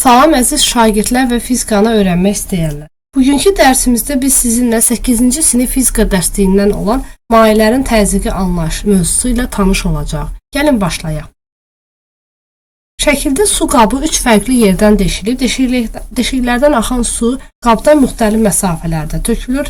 Salam əziz şagirdlər və fizikanı öyrənmək istəyənlər. Bugünkü dərsimizdə biz sizinlə 8-ci sinif fizika dərsliyindən olan mayelərin təzyiqi anlayışı mövzusu ilə tanış olacaq. Gəlin başlayaq. Şəkildə su qabı 3 fərqli yerdən deşilir. Deşiklərdən axan su qabdan müxtəlif məsafələrdə tökülür.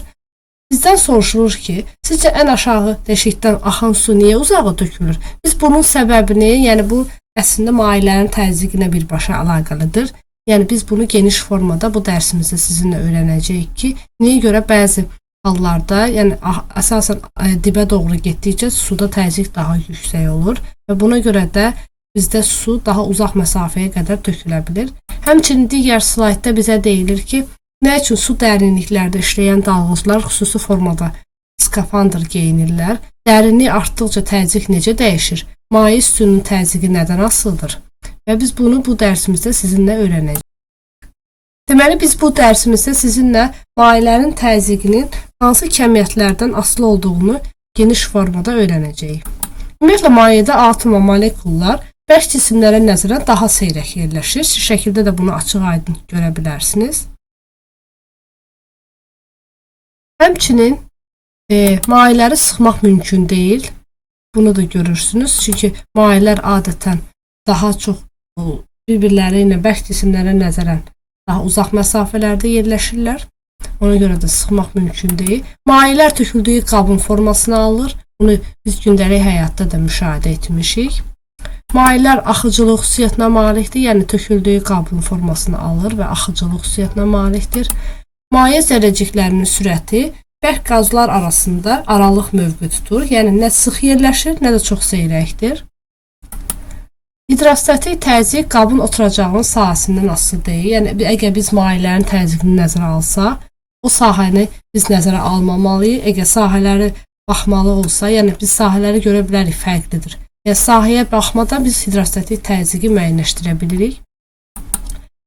Bizdən soruşulur ki, sizcə ən aşağı deşikdən axan su niyə uzağa tökülür? Biz bunun səbəbini, yəni bu əslində mayələrin təzyiqinə birbaşa əlaqəlidir. Yəni biz bunu geniş formada bu dərsimizdə sizinlə öyrənəcəyik ki, niyə görə bəzi hallarda, yəni əsasən dibə doğru getdikcə suda təzyiq daha yüksək olur və buna görə də bizdə su daha uzaq məsafəyə qədər tökülə bilir. Həmçinin digər slaydda bizə deyilir ki, nə üçün su dərinliklərdə işləyən dalğıclar xüsusi formada skafandr geyinirlər? Dərinlik artdıqca təzyiq necə dəyişir? Maye üstünün təzyiqi nədən asılıdır? Və biz bunu bu dərsimizdə sizinlə öyrənəcəyik. Deməli, biz bu dərsimizdə sizinlə mayələrin təzyiqinin hansı kəmiyyətlərdən asılı olduğunu geniş formada öyrənəcəyik. Ümumiyyətlə, mayedə atom və molekullar bərk cisimlərə nəzərən daha seyrək yerləşir. Siz şəkildə də bunu açıq-aydın görə bilərsiniz. Həmçinin mayeləri sıxmaq mümkün deyil. Bunu da görürsünüz. Çünki mayələr adətən daha çox bir-birləri ilə bərk cisimlərə nəzərən daha uzaq məsafələrdə yerləşirlər. Ona görə də sıxmaq mümkün deyil. Mayələr töküldüyü qabın formasını alır. Bunu biz gündəlik həyatda da müşahidə etmişik. Mayələr axıcılıq xüsusiyyətinə malikdir. Yəni töküldüyü qabın formasını alır və axıcılıq xüsusiyyətinə malikdir. Maye zərrəciklərinin sürəti bərk qazlar arasında aralıq mövqe tutur. Yəni nə sıx yerləşir, nə də çox seyrəkdir. Hidrostatik təzyiq qabın oturacağının sahəsindən asılı deyil. Yəni əgər biz mayələrin təzyiqini nəzərə alsaq, o sahəni biz nəzərə almamalıyıq. Əgər sahələri baxmalı olsa, yəni biz sahələri görə bilərik fərqlidir. Yəni sahəyə baxmadan biz hidrostatik təzyiqi müəyyənləşdirə bilirik.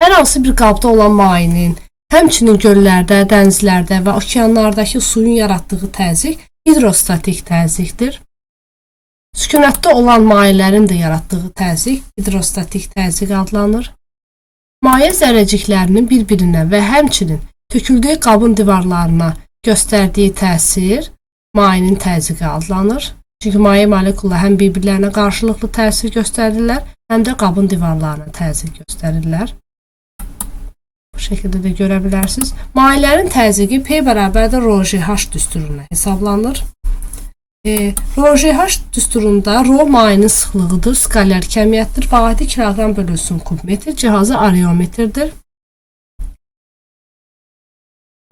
Hər hansı bir qabda olan mayenin, həmçinin göllərdə, dənizlərdə və okeanlardakı suyun yaratdığı təzyiq hidrostatik təzyiqdir. Sükunətdə olan mayələrin də yaratdığı təzyiq hidrostatik təzyiq adlanır. Maye zərrəciklərinin bir-birinə və həmçinin töküldüyü qabın divarlarına göstərdiyi təsir mayenin təzyiqi adlanır. Çünki maye molekulları həm bir-birlərinə qarşılıqlı təsir göstərirlər, həm də qabın divarlarına təsir göstərirlər. Bu şəkildə də görə bilərsiniz. Mayələrin təzyiqi P bərabərdə ρGH düsturuna hesablanır. ρGH düsturunda ρ mayenin sıxlığıdır, skalyar kəmiyyətdir, vahidi kiloqram bölünsün kubmetr, cihazı areometrdir.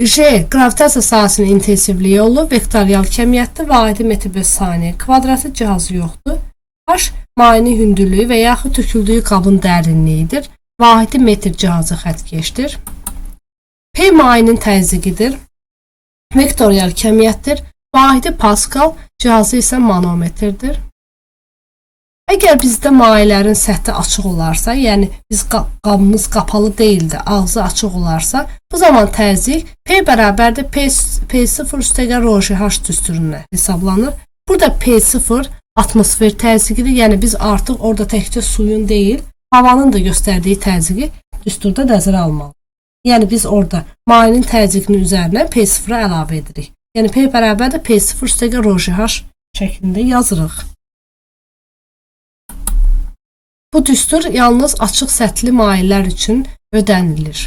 J qravitasiya sahəsinin intensivliyi olur, vektorial kəmiyyətdir, vahidi metr bölü saniyə kvadratı, cihazı yoxdur. H mayenin hündürlüyü və yaxud töküldüyü qabın dərinliyidir. Vahidi metr, cihazı xəttkeşdir. P mayenin təzyiqidir. Vektorial kəmiyyətdir. Vahidi paskal, cihazı isə manometrdir. Əgər bizdə mayələrin səthi açıq olarsa, yəni biz qabımız qapalı deyildi, ağzı açıq olarsa, bu zaman təzyiq P bərabərdə P0 üstəgəl ρGH düsturuna hesablanır. Burada P0 atmosfer təzyiqidir. Yəni biz artıq orada təkcə suyun deyil, havanın da göstərdiyi təzyiqi düsturda nəzərə almalıyıq. Yəni biz orada mayenin təzyiqinin üzərinə P0-ı əlavə edirik. Yəni P bərabərdə P0 üstəgəl ρGH şəklində yazırıq. Bu düstur yalnız açıq səthli mayələr üçün ödənilir.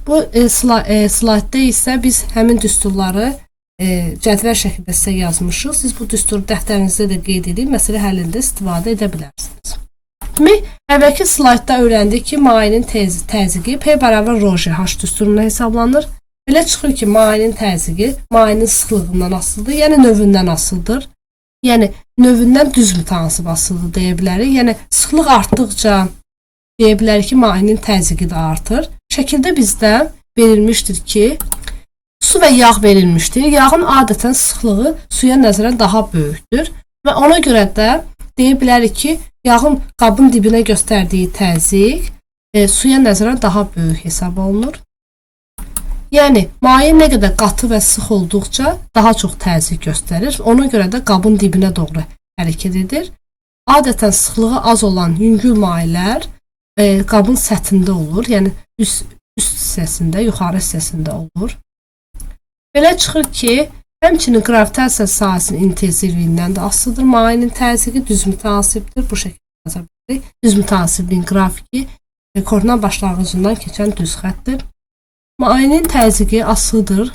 Bu slaydda isə biz həmin düsturları cədvəl şəklində sizə yazmışıq. Siz bu düsturu dəftərinizdə də qeyd edib məsələ həllində istifadə edə bilərsiniz. Əvvəlki slaydda öyrəndik ki, mayenin təzyiqi P bərabər ρGH düsturuna hesablanır. Belə çıxır ki, mayenin təzyiqi mayenin sıxlığından asılıdır, yəni növündən asılıdır. Yəni növündən düz mütənsib asılıdır deyə bilərik. Yəni sıxlıq artdıqca deyə bilərik ki, mayenin təzyiqi də artır. Şəkildə bizdə verilmişdir ki, su və yağ verilmişdir. Yağın adətən sıxlığı suya nəzərən daha böyükdür və ona görə də deyə bilərik ki, yağın qabın dibinə göstərdiyi təzyiq suya nəzərən daha böyük hesab olunur. Yəni, maye nə qədər qatı və sıx olduqca daha çox təzyiq göstərir. Ona görə də qabın dibinə doğru hərəkət edir. Adətən sıxlığı az olan yüngül mayələr qabın səthində olur, yəni üst hissəsində, yuxarı hissəsində olur. Belə çıxır ki, həmçinin qravitasiya sahəsinin intensivliyindən də asılıdır. Mayenin təzyiqi düz mütənasibdir. Bu şəkildə yaza bilərik. Düz mütənasibliyin qrafiki koordinat başlanğıcından keçən düz xəttdir. Mayenin təzyiqi asılıdır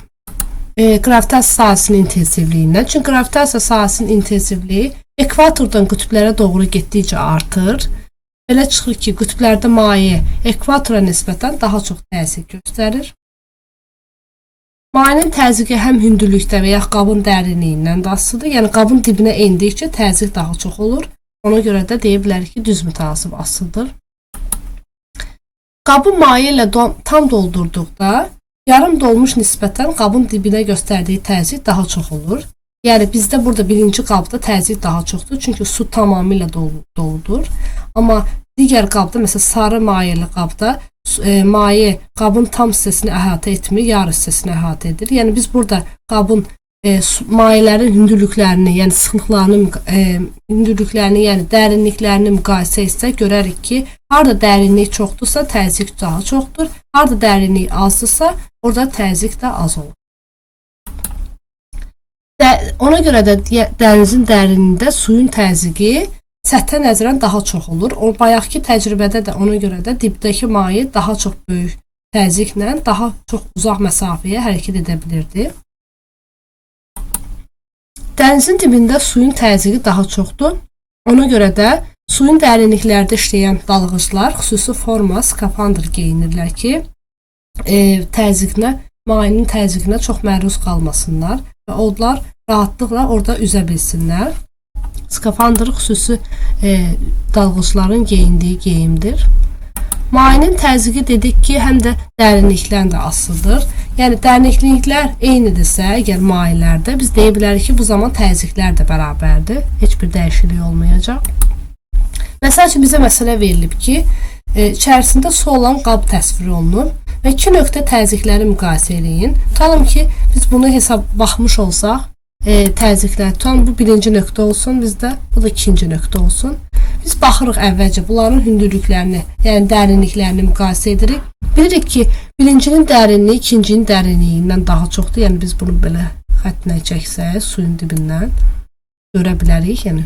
qravitasiya sahəsinin intensivliyindən. Çünki qravitasiya sahəsinin intensivliyi ekvatordan qütblərə doğru getdikcə artır. Belə çıxır ki, qütblərdə maye ekvatora nisbətən daha çox təsir göstərir. Mayenin təzyiqi həm hündürlükdə və ya qabın dərinliyindən də asılıdır. Yəni qabın dibinə endikcə təzyiq daha çox olur. Ona görə də deyə bilərik ki, düz mütənasib asılıdır. Qabı maye ilə tam doldurduqda yarım dolmuş nisbətən qabın dibinə göstərdiyi təzyiq daha çox olur. Yəni bizdə burada birinci qabda təzyiq daha çoxdur. Çünki su tamamilə doludur. Amma digər qabda, məsələn sarı mayeli qabda maye qabın tam hissəsini əhatə etmir, yarı hissəsini əhatə edir. Yəni biz burada qabın mayələrin hündürlüklərini, yəni sıxlıqlarını, hündürlüklərini, yəni dərinliklərini müqayisə etsək görərik ki, harda dərinlik çoxdursa təzyiq daha çoxdur, harda dərinlik azdırsa orada təzyiq də az olur. Ona görə də dənizin dərinliyində suyun təzyiqi səthə nəzərən daha çox olur. O bayaqki təcrübədə də ona görə də dibdəki maye daha çox böyük təzyiqlə daha çox uzaq məsafəyə hərəkət edə bilirdi. Dənizin dibində suyun təzyiqi daha çoxdur. Ona görə də suyun dərinliklərdə işləyən dalğıclar xüsusi forma skafandr geyinirlər ki, mayenin təzyiqinə çox məruz qalmasınlar və onlar rahatlıqla orada üzə bilsinlər. Skafandr xüsusi dalğıcların geyindiyi geyimdir. Mayenin təzyiqi dedik ki, həm də dərinlikdən də asılıdır. Yəni dərinliklər eynidirsə, əgər mayelərdə biz deyə bilərik ki, bu zaman təzyiqlər də bərabərdir. Heç bir dəyişiklik olmayacaq. Məsəl üçün bizə məsələ verilib ki, içərisində su olan qab təsvir olunur və iki nöqtə təzyiqləri müqayisə edin. Tutalım ki, biz bunu baxmış olsaq, təzyiqlər tutalım bu birinci nöqtə olsun bizdə, bu da ikinci nöqtə olsun. Biz baxırıq əvvəlcə bunların hündürlüklərini, yəni dərinliklərini müqayisə edirik. Bilirik ki, birincinin dərinliyi ikincinin dərinliyindən daha çoxdur. Yəni biz bunu belə xətlə çəksək, suyun dibindən görə bilərik. Yəni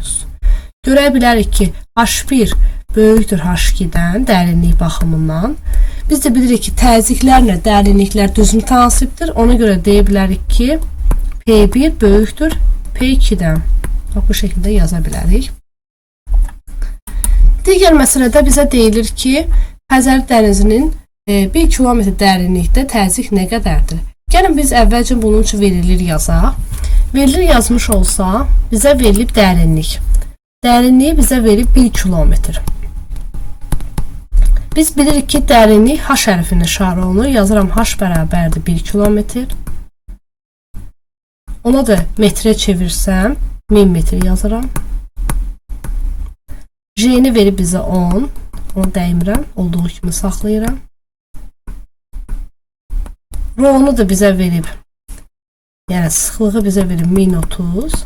görə bilərik ki, H1 böyükdür H2-dən dərinlik baxımından. Biz də bilirik ki, təzyiqlərlə dərinliklər düz mütənasibdir. Ona görə deyə bilərik ki, P1 böyükdür P2-dən. Bu şəkildə yaza bilərik. Digər məsələdə bizə deyilir ki, Xəzər dənizinin 1 kilometr dərinlikdə təzyiq nə qədərdir? Gəlin biz əvvəlcə bunun üçün verilir yazaq. Verilir yazmış olsa, bizə verilib dərinlik. Dərinliyi bizə verib 1 kilometr. Biz bilirik ki, dərinlik H hərfinə işarə olunur. Yazıram H bərabərdir 1 kilometr. Ona da metrə çevirsəm, 1000 metr yazıram. J-ni verib bizə 10. Onu dəymirəm, olduğu kimi saxlayıram. Rho-nu da bizə verib. Yəni sıxlığı bizə verib 1030.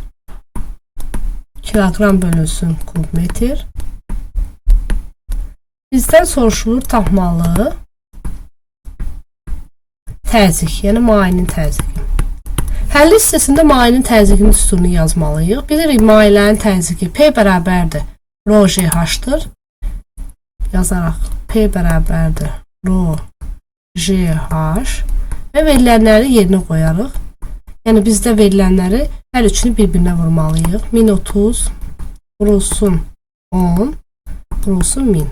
Kilogram bölünsün kub metr. Bizdən soruşulur tapmalı təzyiq, yəni mayenin təzyiqi. Həlli hissəsində mayenin təzyiqinin üstünlüyünü yazmalıyıq. Bilirik mayələrin təzyiqi P bərabərdir Rho GH-dır. Yazaraq P bərabərdir Rho GH və verilənləri yerinə qoyarıq. Yəni bizdə verilənləri hər üçünü bir-birinə vurmalıyıq. 1030 vurulsun 10 vurulsun 1000.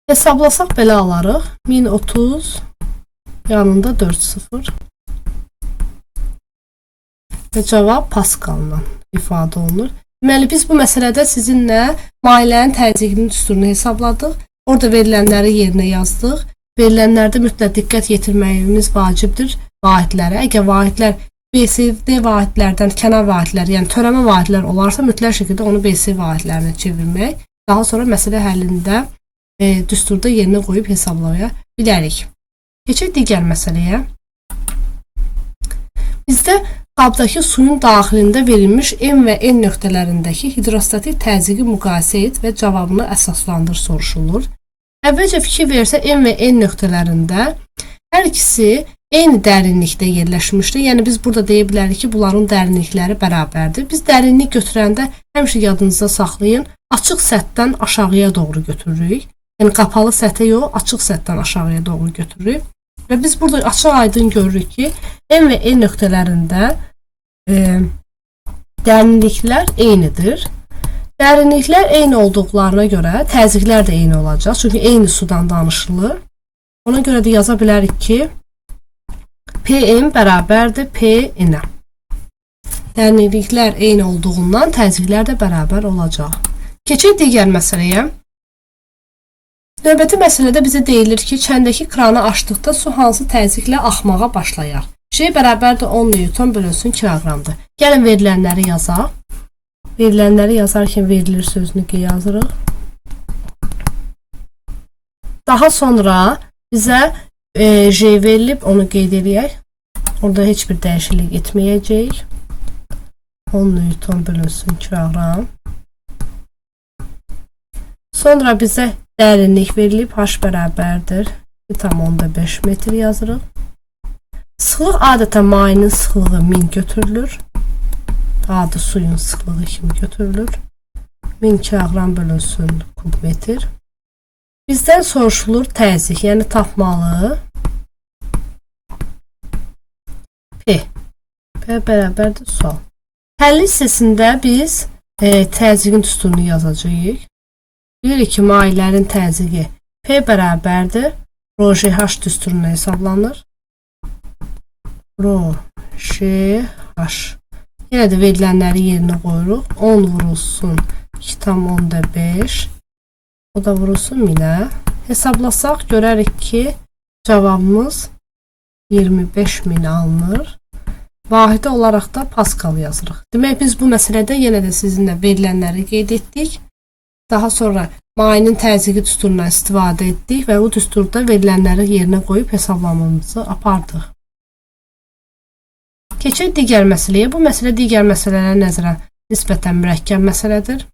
Hesablasaq belə alarıq. 1030 yanında 4 0 və cavab Pascal'la ifadə olunur. Deməli biz bu məsələdə sizinlə mayələrin təzyiqinin üstünlüyünü hesabladıq. Orada verilənləri yerinə yazdıq. Verilənlərdə mütləq diqqət yetirməyimiz vacibdir vahidlərə. Əgər vahidlər BSD vahidlərdən kənar vahidlər, yəni törəmə vahidlər olarsa mütləq şəkildə onu BSD vahidlərinə çevirmək. Daha sonra məsələ həllində düsturda yerinə qoyub hesablaya bilərik. Keçək digər məsələyə. Bizdə Qabdakı suyun daxilində verilmiş M və N nöqtələrindəki hidrostatik təzyiqi müqayisə et və cavabını əsaslandır soruşulur. Əvvəlcə fikir versə M və N nöqtələrində hər ikisi eyni dərinlikdə yerləşmişdir. Yəni biz burada deyə bilərik ki, bunların dərinlikləri bərabərdir. Biz dərinlik götürəndə həmişə yadınızda saxlayın, açıq səthdən aşağıya doğru götürürük. Yəni qapalı səthə yox, açıq səthdən aşağıya doğru götürürük. Və biz burada açıq-aydın görürük ki, M və N nöqtələrində dərinliklər eynidir. Dərinliklər eyni olduqlarına görə təzyiqlər də eyni olacaq. Çünki eyni sudan danışılır. Ona görə də yaza bilərik ki, PM bərabərdir PN-ə. Dərinliklər eyni olduğundan təzyiqlər də bərabər olacaq. Keçək digər məsələyə. Növbəti məsələdə bizə deyilir ki, çəndəki kranı açdıqda su hansı təzyiqlə axmağa başlayar? J bərabərdir 10 Newton bölünsün kiloqramdır. Gəlin verilənləri yazaq. Verilənləri yazarkən verilir sözünü yazırıq. Daha sonra bizə J verilib, onu qeyd edək. Orada heç bir dəyişiklik etməyəcək. 10 Newton bölünsün kiloqram. Sonra bizə dərinlik verilib, H bərabərdir 1,5 metr yazırıq. Sıxlıq adətən mayenin sıxlığı 1000 götürülür. Adi suyun sıxlığı kimi götürülür. 1000 kiloqram bölünsün kub metr. Bizdən soruşulur təzyiq, yəni tapmalı P. P bərabərdir sual. Həll hissəsində biz təzyiqin düsturunu yazacağıq. Bilirik ki, mayilərin təzyiqi P bərabərdir ρ(H) düsturuna hesablanır. ρ(H). Yenə də verilənləri yerinə qoyuruq. 10 vurulsun 2,5. O da vurulsun 1000-ə. Hesablasaq görərik ki, cavabımız 25.000 alınır. Vahidi olaraq da Paskal yazırıq. Demək biz bu məsələdə yenə də sizinlə verilənləri qeyd etdik. Daha sonra mayenin təzyiqi düsturundan istifadə etdik və o düsturda verilənləri yerinə qoyub hesablamamızı apardıq. Keçək digər məsələyə. Bu məsələ digər məsələlərə nəzərən nisbətən mürəkkəb məsələdir.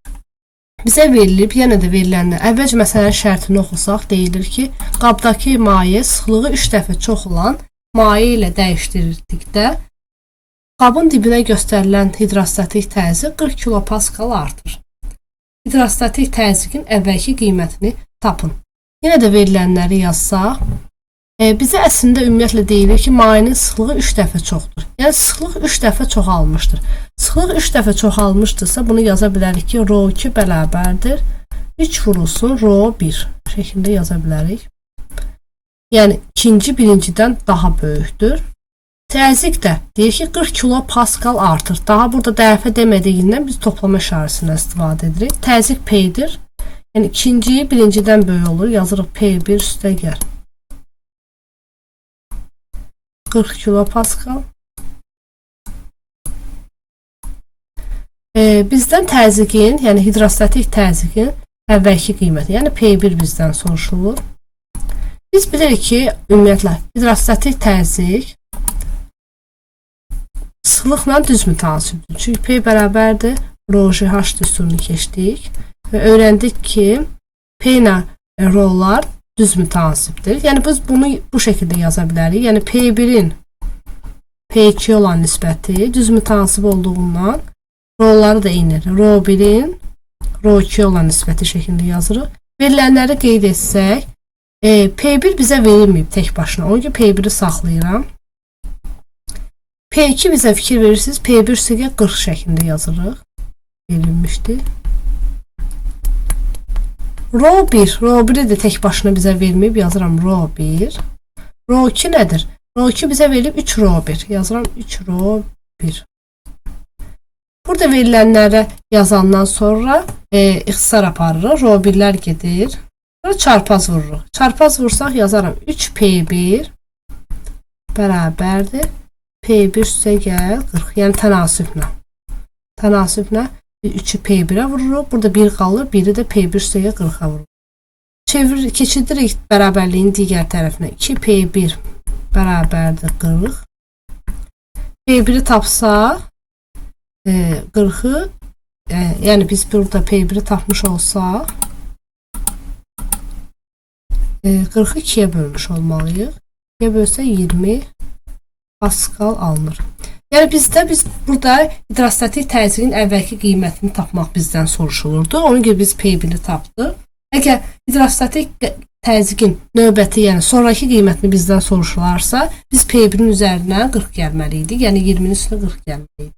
Bizə verilib, yenə də verilənlər. Əvvəlcə məsələnin şərtini oxusaq deyilir ki, qabdakı maye sıxlığı 3 dəfə çox olan maye ilə dəyişdirdikdə qabın dibinə göstərilən hidrostatik təzyiq 40 kilopascal artır. Hidrostatik təzyiqin əvvəlki qiymətini tapın. Yenə də verilənləri yazsaq, bizə əslində ümumiyyətlə deyilir ki, mayenin sıxlığı 3 dəfə çoxdur. Yəni sıxlıq 3 dəfə çoxalmışdır. Sıxlıq 3 dəfə çoxalmışdırsa, bunu yaza bilərik ki, ρ2 bərabərdir 3 vurulsun ρ1 şəklində yaza bilərik. Yəni ikinci birincidən daha böyükdür. Təzyiq də deyir ki, 40 kilopascal artır. Daha burada dəfə demədiyindən biz toplama işarəsindən istifadə edirik. Təzyiq P-dir. Yəni ikinciyi birincidən böyük olur. Yazırıq P1 üstəgəl 40 kilopascal. Bizdən təzyiqin, yəni hidrostatik təzyiqin əvvəlki qiyməti, yəni P1 bizdən soruşulur. Biz bilirik ki, ümumiyyətlə hidrostatik təzyiq sıxlıqla düz mütənasibdir. Çünki P bərabərdir ρ(H) düsturunu keçdik və öyrəndik ki, P ilə ρ'lar düz mütənasibdir. Yəni biz bunu bu şəkildə yaza bilərik. Yəni P1-in P2 olan nisbəti düz mütənasib olduğundan ρ'ları da eynidir. ρ1-in ρ2 olan nisbəti şəklində yazırıq. Verilənləri qeyd etsək, P1 bizə verilməyib tək başına. Onun ki, P1-i saxlayıram. P2 bizə fikir verirsiniz. P1 üstəgə 40 şəklində yazırıq. Verilmişdir. ρ1-i də tək başına bizə verməyib. Yazıram ρ1. ρ2 nədir? ρ2 bizə verilib 3 ρ1. Yazıram 3 ρ1. Burada verilənləri yazandan sonra ixtisar aparırıq. ρ1-lər gedir. Sonra çarpaz vururuq. Çarpaz vursaq yazaram 3P1 bərabərdir P1 üstəgəl 40. Yəni tənasüblə. Tənasüblə 3'ü P1'ə vururuq. Burada 1 qalır. 1'i də P1 üstəgəl 40'a vururuq. Keçidirik bərabərliyin digər tərəfinə. 2P1 bərabərdir 40. P1'i tapsaq 40'ı yəni biz burada P1'i tapmış olsaq 40'ı 2'ye bölmüş olmalıyıq. 2'ye bölsə 20 Pascal alınır. Yəni biz burada hidrostatik təzyiqin əvvəlki qiymətini tapmaq bizdən soruşulurdu. Ona görə biz P1'i tapdıq. Əgər hidrostatik təzyiqin növbəti, yəni sonraki qiymətini bizdən soruşularsa, biz P1'in üzərinə 40 gəlməliydik. Yəni 20'nin üstünə 40 gəlməliydik.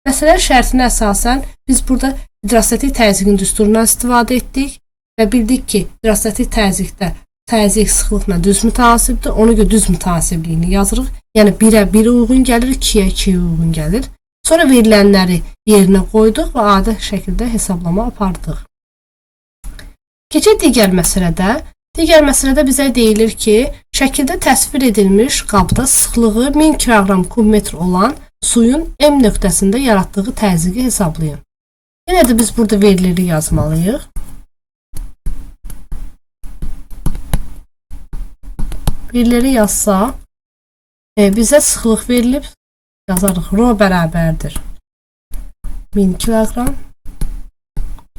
Məsələ şərtinə əsasən biz burada hidrostatik təzyiqin düsturundan istifadə etdik və bildik ki, hidrostatik təzyiqdə təzyiq sıxlıqla düz mütasibdir. Ona görə düz mütasibliyini yazırıq. Yəni 1'ə 1 uyğun gəlir, 2'yə 2 uyğun gəlir. Sonra verilənləri yerinə qoyduq və adi şəkildə hesablama apardıq. Keçək digər məsələdə. Digər məsələdə bizə deyilir ki, şəkildə təsvir edilmiş qabda sıxlığı 1000 kiloqram kubmetr olan suyun M nöqtəsində yaratdığı təzyiqi hesablayın. Yenə də biz burada veriləri yazmalıyıq. Veriləri yazsaq, bizə sıxlıq verilib, yazarıq. Rho bərabərdir 1000 kiloqram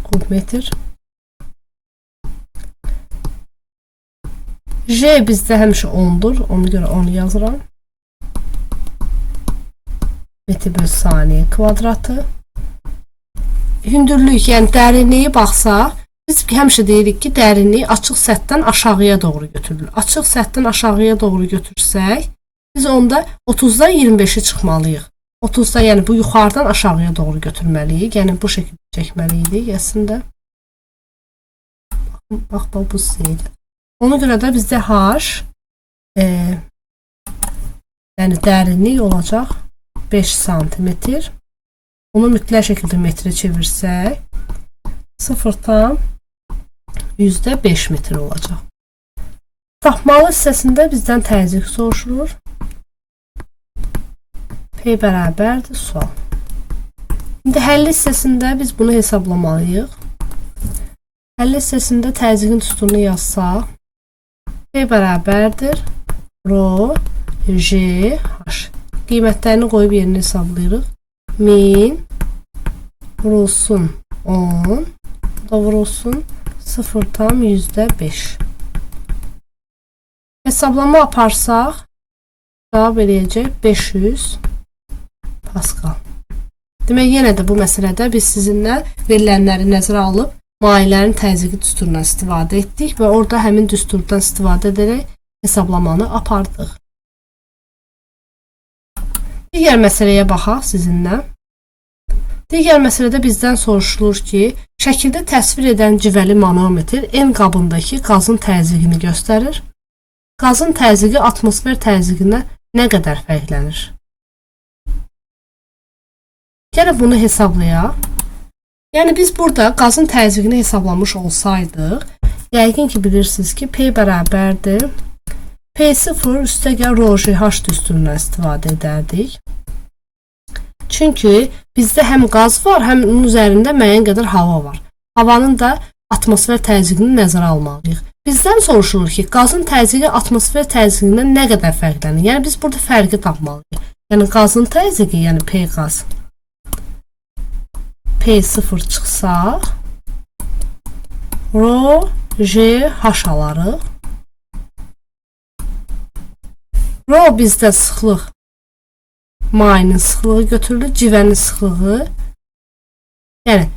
kubmetr. J bizdə həmişə 10'dur. Ona görə 10 yazıram. Metr bölü saniyə kvadratı. Hündürlük, yəni dərinliyi baxsaq, biz həmişə deyirik ki, dərinliyi açıq səthdən aşağıya doğru götürülür. Açıq səthdən aşağıya doğru götürsək, biz onda 30'dan 25'e çıxmalıyıq. 30'da, yəni bu yuxarıdan aşağıya doğru götürməliyik. Yəni bu şəkildə çəkməliydik əslində. Bax, bu sizdir. Ona görə də bizdə H yəni dərinlik olacaq 5 santimetr. Onu mütləq şəkildə metrə çevirsək 0,5 metr olacaq. Tapmalı hissəsində bizdən təzyiq soruşulur. P bərabərdir sual. İndi həll hissəsində biz bunu hesablamalıyıq. Həll hissəsində təzyiqin düsturunu yazsaq, P bərabərdir Rho J H. Qiymətlərini qoyub yerini hesablayırıq. 1000 vurulsun 10 da vurulsun 0,5. Hesablama aparsaq cavab eləyəcək 500 Pascal. Demək, yenə də bu məsələdə biz sizinlə verilənləri nəzərə alıb mayilərin təzyiqi düsturundan istifadə etdik və orada həmin düsturdan istifadə edərək hesablamanı apardıq. Digər məsələyə baxaq sizinlə. Digər məsələdə bizdən soruşulur ki, şəkildə təsvir edən civəli manometr N qabındakı qazın təzyiqini göstərir. Qazın təzyiqi atmosfer təzyiqinə nə qədər fərqlənir? Gəlin bunu hesablayaq. Yəni biz burada qazın təzyiqini hesablamış olsaydıq, yəqin ki bilirsiniz ki P bərabərdir P0 üstəgəl Rho H düsturundan istifadə edərdik. Çünki bizdə həm qaz var, həm onun üzərində müəyyən qədər hava var. Havanın da atmosfer təzyiqini nəzərə almalıyıq. Bizdən soruşulur ki, qazın təzyiqi atmosfer təzyiqindən nə qədər fərqlənir? Yəni biz burada fərqi tapmalıyıq. Yəni qazın təzyiqi, yəni P qaz P0 çıxsaq, Rho J H alarıq. Rho bizdə sıxlıq, mayinin sıxlığı götürülür, civənin sıxlığı. Yəni,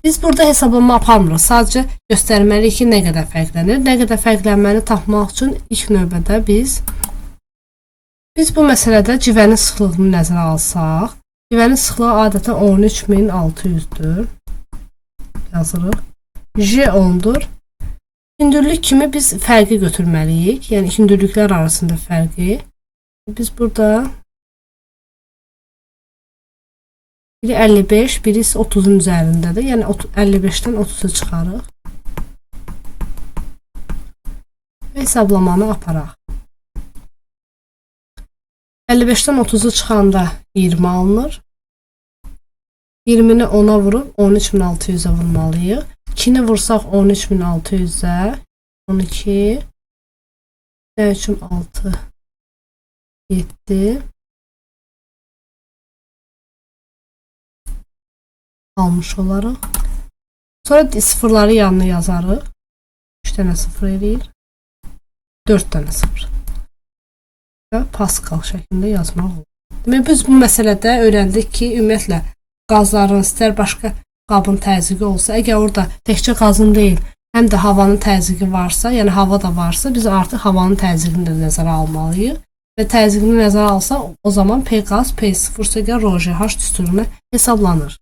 biz burada hesablama aparmırıq. Sadəcə göstərməliyik ki, nə qədər fərqlənir. Nə qədər fərqlənməni tapmaq üçün ilk növbədə biz bu məsələdə civənin sıxlığını nəzərə alsaq, civənin sıxlığı adətən 13600-dür. Yazırıq. J 10'dur. Hündürlük kimi biz fərqi götürməliyik. Yəni, hündürlüklər arasında fərqi. Biz burada biri 55, biri 30'un üzərindədir. Yəni 55'dən 30'u çıxarıq. Və hesablamanı aparaq. 55'dən 30'u çıxanda 20 alınır. 20'ni 10'a vurub 13600'ə vurmalıyıq. 2'ni vursaq 13600'ə 12 3 6 7 almış olarıq. Sonra sıfırları yanına yazarıq. 3 dənə sıfır eləyir. 4 dənə sıfır. Və Pascal şəklində yazmaq olur. Demək, biz bu məsələdə öyrəndik ki, ümumiyyətlə qazların, istər başqa qabın təzyiqi olsa, əgər orada təkcə qazın deyil, həm də havanın təzyiqi varsa, yəni hava da varsa, biz artıq havanın təzyiqini də nəzərə almalıyıq. Və təzyiqini nəzərə alsa, o zaman P qaz P0 ρGH düsturuna hesablanır.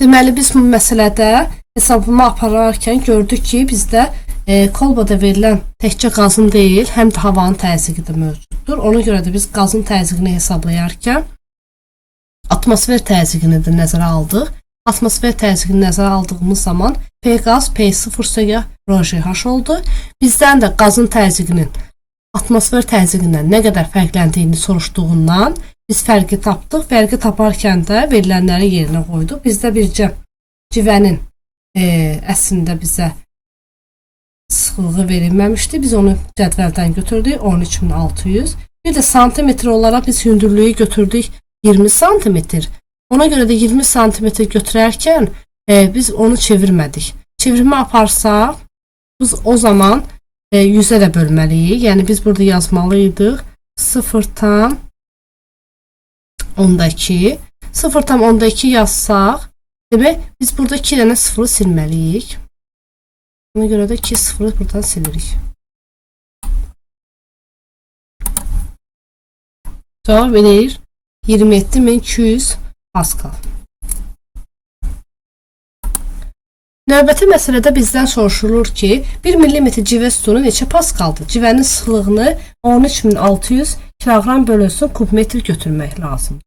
Deməli, biz bu məsələdə hesablama apararkən gördük ki, bizdə kolbada verilən təkcə qazın deyil, həm də havanın təzyiqi də mövcuddur. Ona görə də biz qazın təzyiqini hesablayarkən atmosfer təzyiqini də nəzərə aldıq. Atmosfer təzyiqini nəzərə aldığımız zaman P qaz P0 ρGH oldu. Bizdən də qazın təzyiqinin atmosfer təzyiqindən nə qədər fərqləndiyini soruşduğundan biz fərqi tapdıq. Fərqi taparkən də verilənləri yerinə qoyduq. Bizdə bircə civənin əslində bizə sıxlığı verilməmişdi. Biz onu cədvəldən götürdük 13600. Bir də santimetr olaraq biz hündürlüyü götürdük 20 santimetr. Ona görə də 20 santimetr götürərkən biz onu çevirmədik. Çevirmə aparsaq biz o zaman 100-ə də bölməliyik. Yəni biz burada yazmalıydıq 0,2. 0,2 yazsaq, demək biz burada 2 dənə sıfırı silməliyik. Ona görə də 2 sıfırı buradan silirik. Cavab eləyir 27200 Pascal. Növbəti məsələdə bizdən soruşulur ki, 1 mm civə sütunu neçə paskaldır? Civənin sıxlığını 13600 kiloqram bölünsün kubmetr götürmək lazımdır.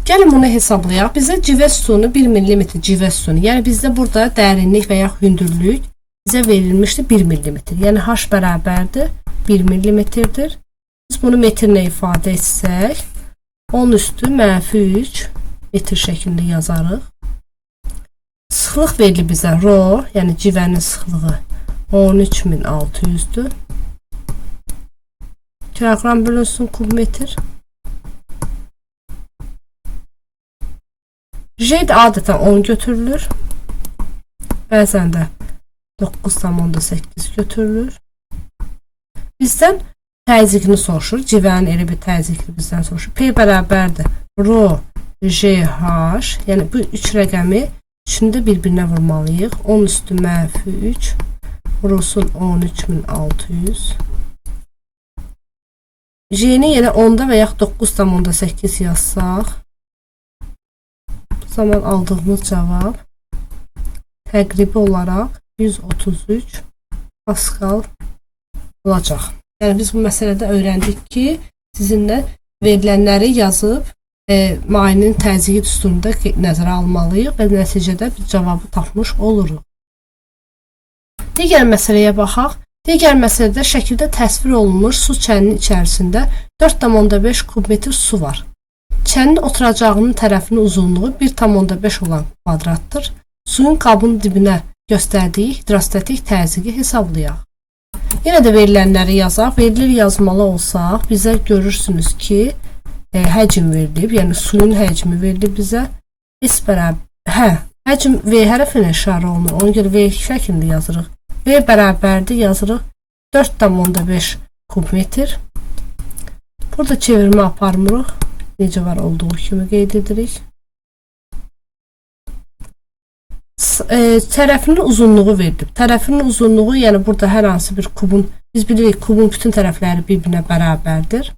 Gəlin bunu hesablayaq. Bizə civə sütunu 1 mm civə sütunu, yəni bizdə burada dərinlik və ya hündürlük bizə verilmişdi 1 mm. Yəni H bərabərdir 1 mm-dir. Biz bunu metrlə ifadə etsək, 10 üstü mənfi 3 metr şəklində yazarıq. Sıxlıq verilir bizə ρ, yəni civənin sıxlığı 13600-dür. Kiloqram bölünsün kubmetr. J də adətən 10 götürülür. Bəzən də 9,8 götürülür. Bizdən təzyiqini soruşur. Civənin elə bir təzyiqini bizdən soruşur. P bərabərdir ρ GH, yəni bu 3 rəqəmi üçündə bir-birinə vurmalıyıq. 10 üstü mənfi 3 vurulsun 13600. J-ni yenə 10-da və yaxud 9,8 yazsaq, bu zaman aldığımız cavab təqribi olaraq 133 Pascal olacaq. Yəni biz bu məsələdə öyrəndik ki, sizinlə verilənləri yazıb mayenin təzyiqi düsturunda nəzərə almalıyıq və nəticədə biz cavabı tapmış oluruq. Digər məsələyə baxaq. Digər məsələdə şəkildə təsvir olunmuş su çəninin içərisində 4,5 kubmetr su var. Çənin oturacağının tərəfinin uzunluğu 1,5 olan kvadratdır. Suyun qabın dibinə göstərdiyi hidrostatik təzyiqi hesablayaq. Yenə də verilənləri yazaq. Verilir yazmalı olsaq, bizə görürsünüz ki, həcm verilib, yəni suyun həcmi verilib bizə. S bərabər, həcm V hərfinə işarə olunur, ona görə V şəklində yazırıq. V bərabərdir, yazırıq 4,5 kubmetr. Burada çevirmə aparmırıq, necə var olduğu kimi qeyd edirik. Tərəfinin uzunluğu verilib. Tərəfinin uzunluğu, yəni burada hər hansı bir kubun, biz bilirik kubun bütün tərəfləri bir-birinə bərabərdir.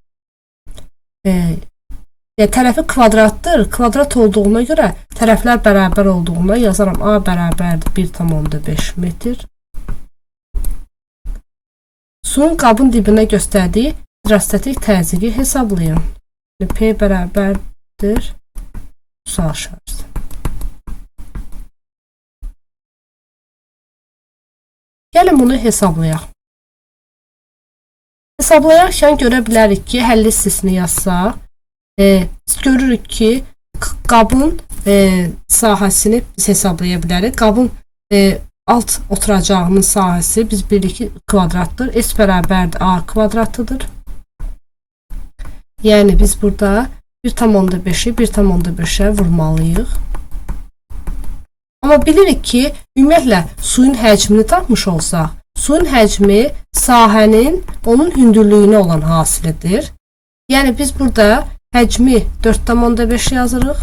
Tərəfi kvadratdır. Kvadrat olduğuna görə tərəflər bərabər olduğuna yazaram. A bərabərdir 1,5 metr. Suyun qabın dibinə göstərdiyi hidrostatik təzyiqi hesablayın. P bərabərdir sual şarjı. Gəlin bunu hesablayaq. Hesablayarkən görə bilərik ki, həll hissəsini yazsaq, görürük ki, qabın sahəsini biz hesablaya bilərik. Qabın alt oturacağının sahəsi biz bilirik ki, kvadratdır. S bərabərdir A kvadratıdır. Yəni biz burada 1,5'i 1,5'ə vurmalıyıq. Amma bilirik ki, ümumiyyətlə suyun həcmini tapmış olsaq, suyun həcmi sahənin onun hündürlüyünə olan hasilidir. Yəni biz burada həcmi 4,5 yazırıq.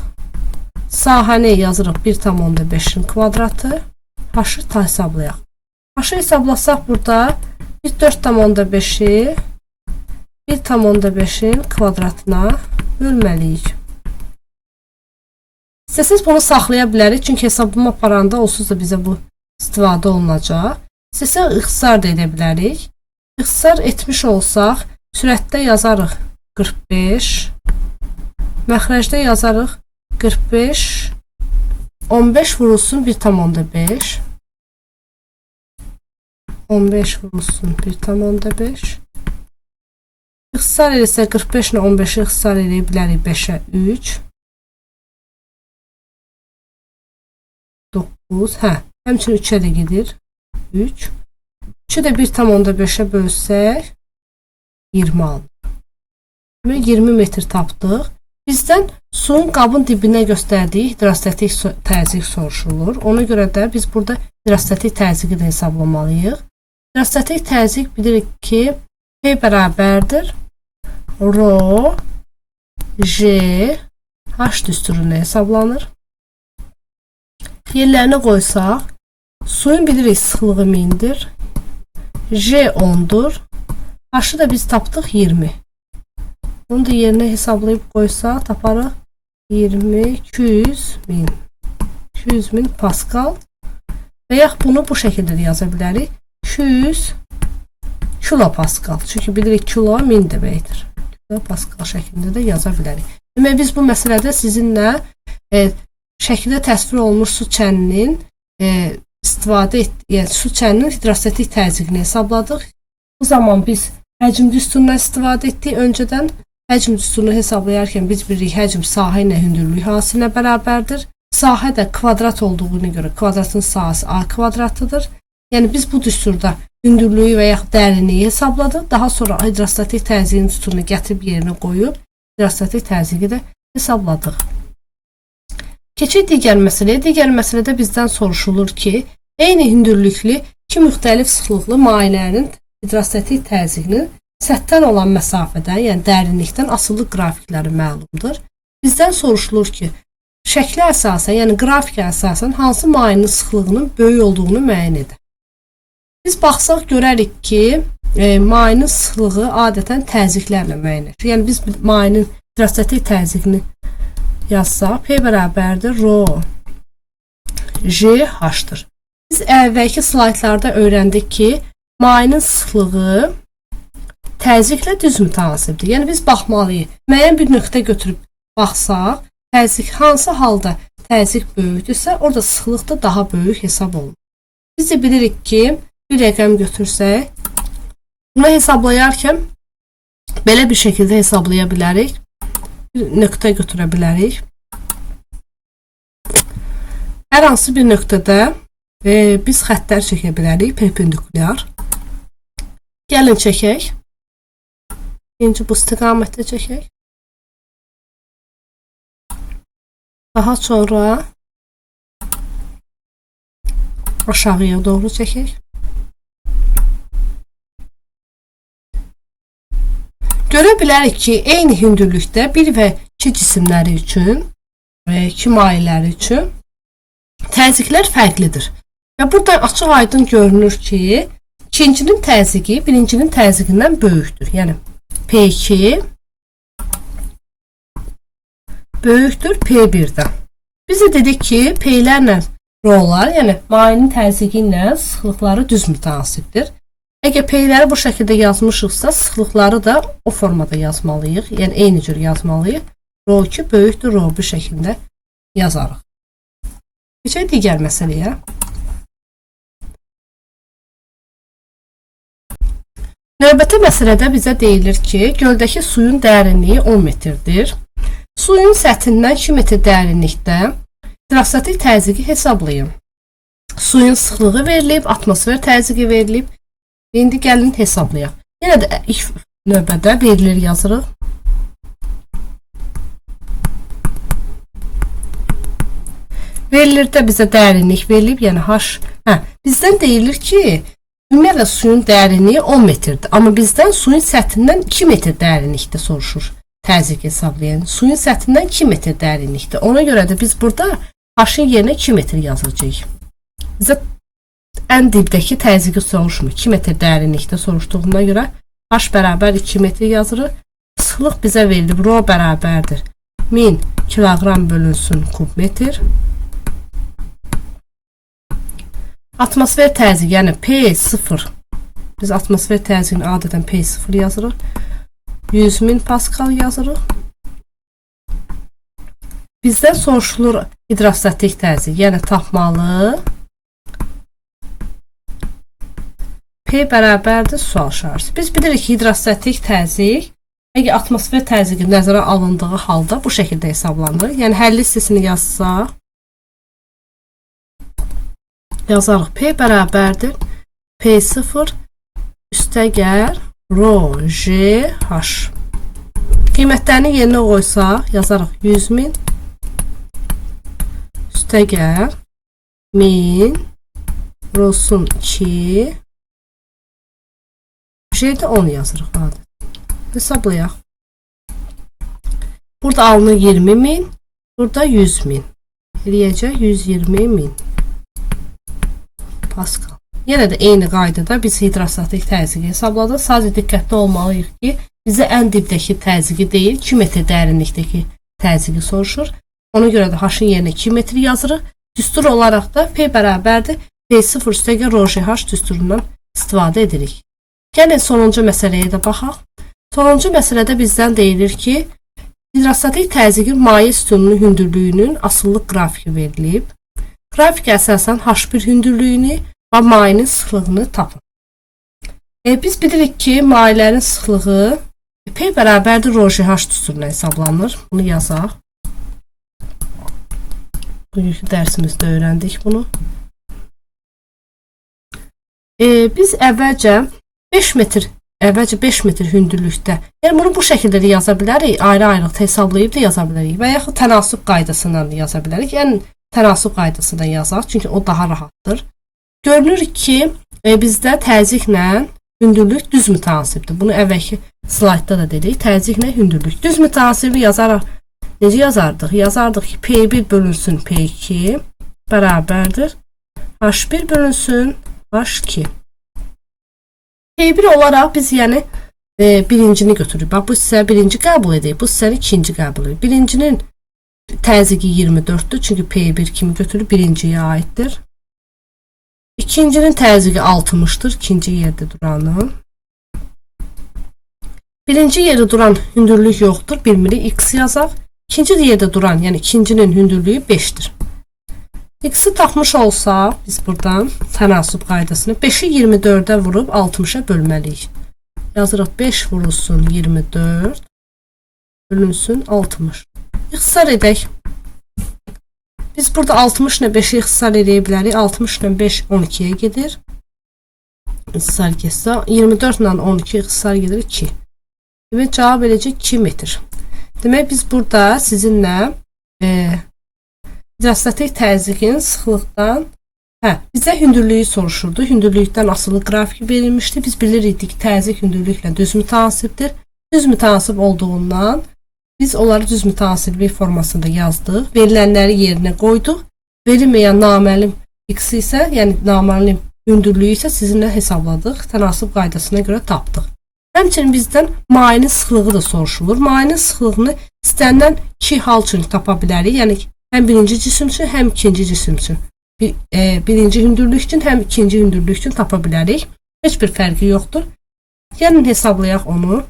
Sahəni yazırıq 1,5-in kvadratı. H-ı hesablayaq. H-ı hesablasaq burada biz 4,5-i 1,5-in kvadratına bölməliyik. İstəsəz bunu saxlaya bilərik, çünki hesablama aparanda onsuz da bizə bu istifadə olunacaq. İstəsəz ixtisar da edə bilərik. İxtisar etmiş olsaq, sürətdə yazarıq 45, məxrəcdə yazarıq 45, 15 vurulsun 1,5, 15 vurulsun 1,5. İxtisar edirsə 45 ilə 15-i ixtisar edə bilərik 5-ə 3. 9, həmçinin 3-ə də gedir 3. 3-ü də 1,5-ə bölsək 20 alınır. 20 metr tapdıq. Bizdən suyun qabın dibinə göstərdiyi hidrostatik təzyiq soruşulur. Ona görə də biz burada hidrostatik təzyiqi də hesablamalıyıq. Hidrostatik təzyiq bilirik ki, P bərabərdir Rho J H düsturuna hesablanır. Yerlərini qoysaq, suyun bilirik sıxlığı 1000-dir. J 10-dur. H-ı da biz tapdıq 20. Bunu da yerinə hesablayıb qoysaq, taparıq 20, 200 min. 200 min Pascal. Və yaxud bunu bu şəkildə yaza bilərik. 200 kilopascal. Çünki bilirik kilo 1000 deməkdir. Kilopascal şəklində də yaza bilərik. Demək biz bu məsələdə sizinlə şəkildə təsvir olunmuş su çəninin istifadə etdiyi, yəni su çəninin hidrostatik təzyiqini hesabladıq. Bu zaman biz həcm düsturundan istifadə etdik. Öncədən həcm düsturunu hesablayarkən biz bilirik həcm sahə ilə hündürlük hasilinə bərabərdir. Sahə də kvadrat olduğuna görə kvadratın sahəsi A kvadratıdır. Yəni biz bu düsturda hündürlüyü və yaxud dərinliyi hesabladıq. Daha sonra hidrostatik təzyiqin düsturunu gətirib yerinə qoyub hidrostatik təzyiqi də hesabladıq. Keçək digər məsələyə. Digər məsələdə bizdən soruşulur ki, eyni hündürlüklü iki müxtəlif sıxlıqlı mayelərin hidrostatik təzyiqinin səthdən olan məsafədən, yəni dərinlikdən asılı qrafikləri məlumdur. Bizdən soruşulur ki, şəklə əsasən, yəni qrafikə əsasən hansı mayenin sıxlığının böyük olduğunu müəyyən edin. Biz baxsaq görərik ki, mayenin sıxlığı adətən təzyiqlərlə müəyyənləşir. Yəni biz mayenin hidrostatik təzyiqini yazsaq, P bərabərdir Rho J H-dır. Biz əvvəlki slaytlarda öyrəndik ki, mayenin sıxlığı təzyiqlə düz mütənasibdir. Yəni biz baxmalıyıq. Müəyyən bir nöqtə götürüb baxsaq, təzyiq hansı halda təzyiq böyükdürsə, orada sıxlıq da daha böyük hesab olunur. Biz də bilirik ki, bir rəqəm götürsək, bunu hesablayarkən belə bir şəkildə hesablaya bilərik. Bir nöqtə götürə bilərik. Hər hansı bir nöqtədə biz xəttlər çəkə bilərik, perpendikulyar. Gəlin çəkək. Birinci bu istiqamətdə çəkək. Daha sonra aşağıya doğru çəkək. Görə bilərik ki, eyni hündürlükdə 1 və 2 cisimləri üçün və 2 mayeləri üçün təzyiqlər fərqlidir. Və buradan açıq aydın görünür ki, ikincinin təzyiqi birincinin təzyiqindən böyükdür. Yəni P2 böyükdür P1-dən. Biz də dedik ki, P-lərlə Rho-lar, yəni mayenin təzyiqi ilə sıxlıqları düz mütənasibdir. Əgər P-ləri bu şəkildə yazmışıqsa, sıxlıqları da o formada yazmalıyıq. Yəni eyni cür yazmalıyıq. Rho2 böyükdür Rho1 şəklində yazarıq. Keçək digər məsələyə. Növbəti məsələdə bizə deyilir ki, göldəki suyun dərinliyi 10 metrdir. Suyun səthindən 2 metr dərinlikdə hidrostatik təzyiqi hesablayın. Suyun sıxlığı verilib, atmosfer təzyiqi verilib. İndi gəlin hesablayaq. Yenə də ilk növbədə verilir yazırıq. Verilir də bizə dərinlik verilib, yəni H. Bizdən deyilir ki, ümumiyyətlə suyun dərinliyi 10 metrdir. Amma bizdən suyun səthindən 2 metr dərinlikdə soruşur. Təzyiq hesablayan. Suyun səthindən 2 metr dərinlikdə. Ona görə də biz burada H-ın yerinə 2 metr yazacağıq. Bizə ən dibdəki təzyiqi soruşmur. 2 metr dərinlikdə soruşduğuna görə H bərabər 2 metr yazırıq. Sıxlıq bizə verilib. Rho bərabərdir 1000 kiloqram bölünsün kub metr. Atmosfer təzyiqi, yəni P0. Biz atmosfer təzyiqini adətən P0 yazırıq. 100.000 paskal yazırıq. Bizdən soruşulur hidrostatik təzyiq, yəni tapmalı. P bərabərdir sual şarjı. Biz bilirik ki, hidrostatik təzyiq, əgər atmosfer təzyiqi nəzərə alındığı halda bu şəkildə hesablanır. Yəni həlli hissəsini yazsaq, yazarıq P bərabərdir P0 üstəgər Rho J H. Qiymətlərini yerinə qoysaq, yazarıq 100.000 üstəgər 1000 Rho'sun 2 J'də 10 yazırıq. Hesablayaq. Burada alınır 20.000, burada 100.000. Eləyəcək 120.000 paskal. Yenə də eyni qaydada biz hidrostatik təzyiqi hesabladıq. Sadəcə diqqətli olmalıyıq ki, bizə ən dibdəki təzyiqi deyil, 2 metr dərinlikdəki təzyiqi soruşur. Ona görə də H-ın yerinə 2 metr yazırıq. Düstur olaraq da P bərabərdir P0 üstəgər Rho J H düsturundan istifadə edirik. Gəlin sonuncu məsələyə də baxaq. Sonuncu məsələdə bizdən deyilir ki, hidrostatik təzyiqin maye sütununun hündürlüyünün asıllıq qrafiki verilib. Qrafikə əsasən H1 hündürlüyünü və mayenin sıxlığını tapın. Biz bilirik ki, mayələrin sıxlığı P bərabərdir Rho J H düsturuna hesablanır. Bunu yazaq. Bugünkü dərsimizdə öyrəndik bunu. Biz əvvəlcə 5 metr hündürlükdə, yəni bunu bu şəkildə də yaza bilərik, ayrı-ayrılıqda hesablayıb da yaza bilərik və yaxud tənasüb qaydasından da yaza bilərik. Yəni tənasüb qaydasından yazaq, çünki o daha rahatdır. Görünür ki, bizdə təzyiqlə hündürlük düz mütənasibdir. Bunu əvvəlki slaydda da dedik. Təzyiqlə hündürlük. Düz mütənasibi yazaraq necə yazardıq? Yazardıq ki, P1 bölünsün P2 bərabərdir H1 bölünsün H2. P1 olaraq biz yəni birincini götürürük. Bax, bu hissə birinci qəbul edək, bu hissəni ikinci qəbul edək. Birincinin təzyiqi 24-dür, çünki P1 kimi götürür, birinciyə aiddir. İkincinin təzyiqi 60-dır, ikinci yerdə duranın. Birinci yerdə duran hündürlük yoxdur, bilmirik, x yazaq. İkinci yerdə duran, yəni ikincinin hündürlüyü 5-dir. X-i tapmış olsa, biz buradan tənasüb qaydasını 5-i 24-ə vurub 60-a bölməliyik. Yazırıq 5 vurulsun 24 bölünsün 60. İxtisar edək. Biz burada 60 ilə 5-i ixtisar edə bilərik. 60 ilə 5 12-yə gedir. İxtisar getsə 24 ilə 12 ixtisar gedir 2. Demək cavab eləcək 2 metr. Demək biz burada sizinlə hidrostatik təzyiqin sıxlıqdan bizə hündürlüyü soruşurdu. Hündürlükdən asılı qrafiki verilmişdi. Biz bilirdik təzyiq hündürlüklə düz mütənasibdir. Düz mütənasib olduğundan biz onları düz mütənasiblik formasında yazdıq. Verilənləri yerinə qoyduq. Verilməyən naməlum x isə, yəni naməlum hündürlüyü isə sizinlə hesabladıq. Tənasib qaydasına görə tapdıq. Həmçinin bizdən mayenin sıxlığı da soruşulur. Mayenin sıxlığını istənilən iki hal üçün tapa bilərik. Yəni həm birinci cisim üçün, həm ikinci cisim üçün. Birinci hündürlük üçün, həm ikinci hündürlük üçün tapa bilərik. Heç bir fərqi yoxdur. Gəlin hesablayaq onu.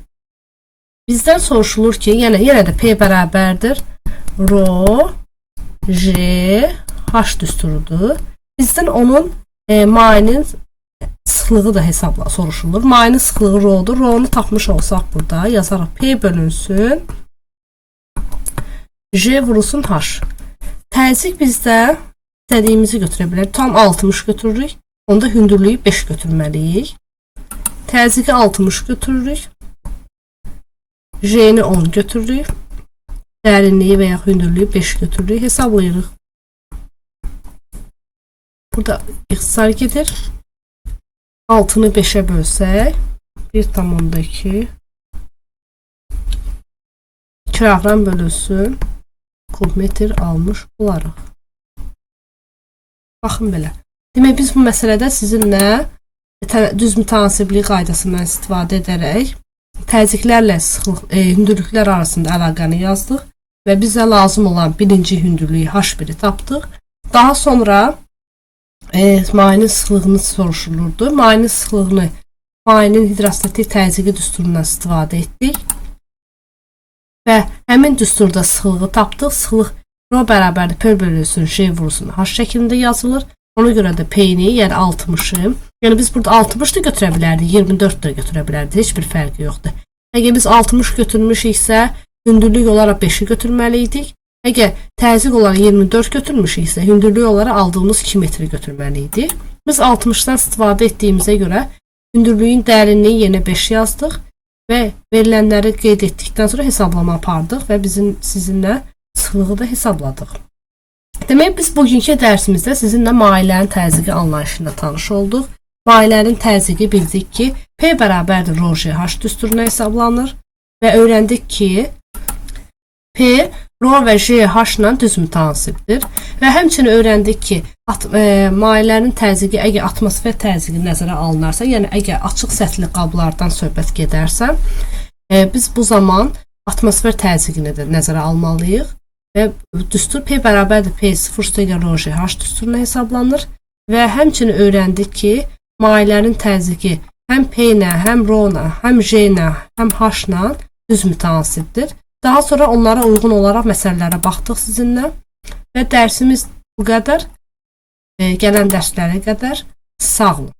Bizdən soruşulur ki, yenə də P bərabərdir Rho J H düsturudur. Bizdən onun mayenin sıxlığı da hesabla soruşulur. Mayenin sıxlığı Rho'dur. Rho'nu tapmış olsaq burada yazarıq P bölünsün J vurulsun H. Təzyiq bizdə istədiyimizi götürə bilər. Tam 60 götürürük. Onda hündürlüyü 5 götürməliyik. Təzyiqi 60 götürürük. J'ni 10 götürürük. Dərinliyi və ya hündürlüyü 5 götürürük. Hesablayırıq. Burada ixtisar gedir. 6-nı 5'ə bölsək 1,2 kiloqram bölünsün kubmetr almış olarıq. Baxın belə. Demək biz bu məsələdə sizinlə düz mütənasiblik qaydasından istifadə edərək təzyiqlərlə hündürlüklər arasında əlaqəni yazdıq və bizə lazım olan birinci hündürlüyü H1-i tapdıq. Daha sonra mayenin sıxlığını soruşulurdu. Mayenin sıxlığını mayenin hidrostatik təzyiqi düsturundan istifadə etdik və həmin düsturda sıxlığı tapdıq. Sıxlıq rho bərabərdir P bölünsün J vurulsun H şəklində yazılır. Ona görə də P-ni, yəni 60'ı, yəni biz burada 60 da götürə bilərdik, 24 da götürə bilərdik, heç bir fərqi yoxdur. Əgər biz 60 götürmüşiksə, hündürlük olaraq 5'i götürməliydik. Əgər təzyiq olaraq 24 götürmüşiksə, hündürlük olaraq aldığımız 2 metri götürməliydik. Biz 60'dan istifadə etdiyimizə görə hündürlüyün dərinliyi yenə 5 yazdıq və verilənləri qeyd etdikdən sonra hesablama apardıq və sizinlə sıxlığı da hesabladıq. Demək, biz bugünkü dərsimizdə sizinlə mayilərin təzyiqi anlayışında tanış olduq. Mayilərin təzyiqi bildik ki, P bərabərdir rho H düsturuna hesablanır və öyrəndik ki, P, rho və H-la düz mütənasibdir və həmçinin öyrəndik ki, mayilərin təzyiqi əgər atmosfer təzyiqi nəzərə alınarsa, yəni əgər açıq səthli qablardan söhbət gedərsə, biz bu zaman atmosfer təzyiqini də nəzərə almalıyıq. Və düstur P bərabərdir P0 rho H düsturuna hesablanır və həmçinin öyrəndik ki, mayilərin təzyiqi həm P ilə, həm rho ilə, həm J ilə, həm H ilə düz mütənasibdir. Daha sonra onlara uyğun olaraq məsələlərə baxdıq sizinlə və dərsimiz bu qədər. Gələn dərslərə qədər sağ olun.